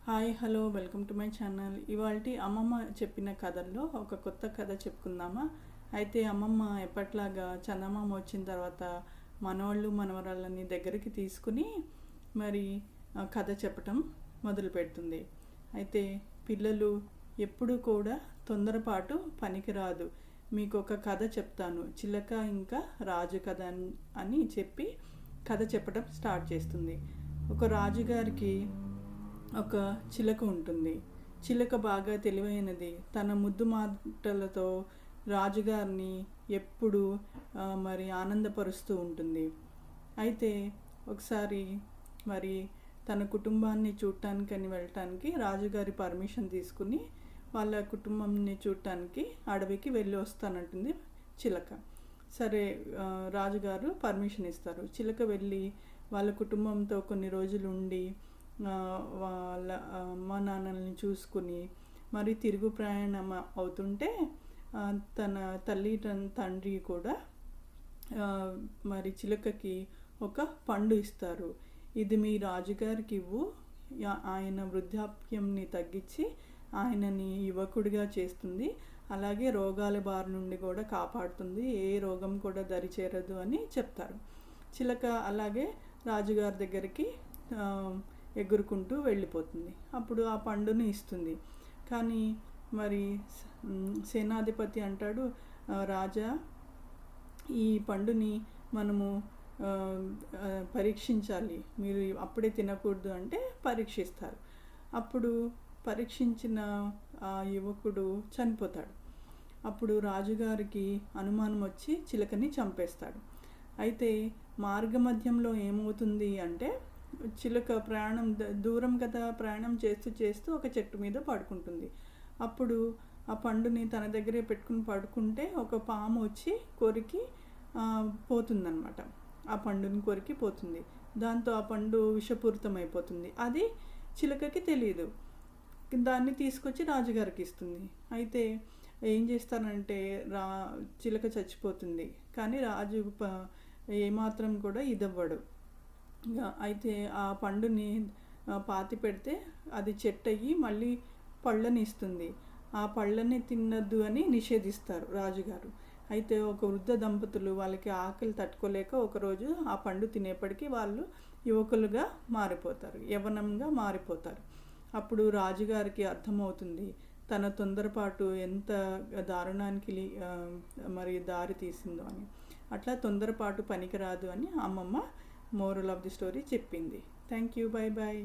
Hi hello welcome to my channel. ఇవాల్టి అమ్మమ్మ చెప్పిన కథల్లో ఒక కొత్త కథ చెప్పుకుందామా. అయితే అమ్మమ్మ ఎప్పట్లాగా చందమామ వచ్చిన తర్వాత మనవాళ్ళు మనవరాళ్ళని దగ్గరికి తీసుకుని మరి కథ చెప్పటం మొదలు పెడుతుంది. అయితే పిల్లలు ఎప్పుడు కూడా తొందరపాటు పనికిరాదు, మీకు ఒక కథ చెప్తాను, చిలక ఇంకా రాజు కథ అని చెప్పి కథ చెప్పడం స్టార్ట్ చేస్తుంది. ఒక రాజుగారికి ఒక చిలక ఉంటుంది. చిలక బాగా తెలివైనది. తన ముద్దు మాటలతో రాజుగారిని ఎప్పుడు మరి ఆనందపరుస్తూ ఉంటుంది. అయితే ఒకసారి మరి తన కుటుంబాన్ని చూడటానికని వెళ్ళటానికి రాజుగారి పర్మిషన్ తీసుకుని వాళ్ళ కుటుంబాన్ని చూడటానికి అడవికి వెళ్ళి వస్తానంటుంది చిలక. సరే, రాజుగారు పర్మిషన్ ఇస్తారు. చిలక వెళ్ళి వాళ్ళ కుటుంబంతో కొన్ని రోజులు ఉండి వాళ్ళ అమ్మ నాన్నల్ని చూసుకుని మరి తిరుగు ప్రయాణం అవుతుంటే తన తల్లి తండ్రి కూడా మరి చిలకకి ఒక పండు ఇస్తారు. ఇది మీ రాజుగారికి ఇవ్వు, ఆయన వృద్ధాప్యంని తగ్గించి ఆయనని యువకుడిగా చేస్తుంది, అలాగే రోగాల బారి నుండి కూడా కాపాడుతుంది, ఏ రోగం కూడా దరిచేరదు అని చెప్తారు. చిలక అలాగే రాజుగారి దగ్గరికి ఎగురుకుంటూ వెళ్ళిపోతుంది. అప్పుడు ఆ పండుని ఇస్తుంది. కానీ మరి సేనాధిపతి అంటాడు, రాజా, ఈ పండుని మనము పరీక్షించాలి, మీరు అప్పుడే తినకూడదు అంటే పరీక్షిస్తారు. అప్పుడు పరీక్షించిన ఆ యువకుడు చనిపోతాడు. అప్పుడు రాజుగారికి అనుమానం వచ్చి చిలకని చంపేస్తాడు. అయితే మార్గమధ్యంలో ఏమవుతుంది అంటే, చిలుక ప్రయాణం దూరం కదా, ప్రయాణం చేస్తూ చేస్తూ ఒక చెట్టు మీద పడుకుంటుంది. అప్పుడు ఆ పండుని తన దగ్గరే పెట్టుకుని పడుకుంటే ఒక పాము వచ్చి కొరికి పోతుందన్నమాట. ఆ పండుని కొరికి పోతుంది. దాంతో ఆ పండు విషపూరితం అయిపోతుంది. అది చిలుకకి తెలియదు. దాన్ని తీసుకొచ్చి రాజుగారికి ఇస్తుంది. అయితే ఏం చేస్తారంటే చిలుక చచ్చిపోతుంది. కానీ రాజు ఏమాత్రం కూడా ఇదవ్వడు. అయితే ఆ పండుని పాతి పెడితే అది చెట్టు అయ్యి మళ్ళీ పళ్ళని ఇస్తుంది. ఆ పళ్ళని తినద్దు అని నిషేధిస్తారు రాజుగారు. అయితే ఒక వృద్ధ దంపతులు వాళ్ళకి ఆకలి తట్టుకోలేక ఒకరోజు ఆ పండు తినేప్పటికీ వాళ్ళు యువకులుగా మారిపోతారు, యవ్వనంగా మారిపోతారు. అప్పుడు రాజుగారికి అర్థమవుతుంది తన తొందరపాటు ఎంత దారుణానికి మరి దారి తీసిందో అని. అట్లా తొందరపాటు పనికిరాదు అని అమ్మమ్మ మోరల్ ఆఫ్ ది స్టోరీ చెప్పింది. Thank you, bye bye.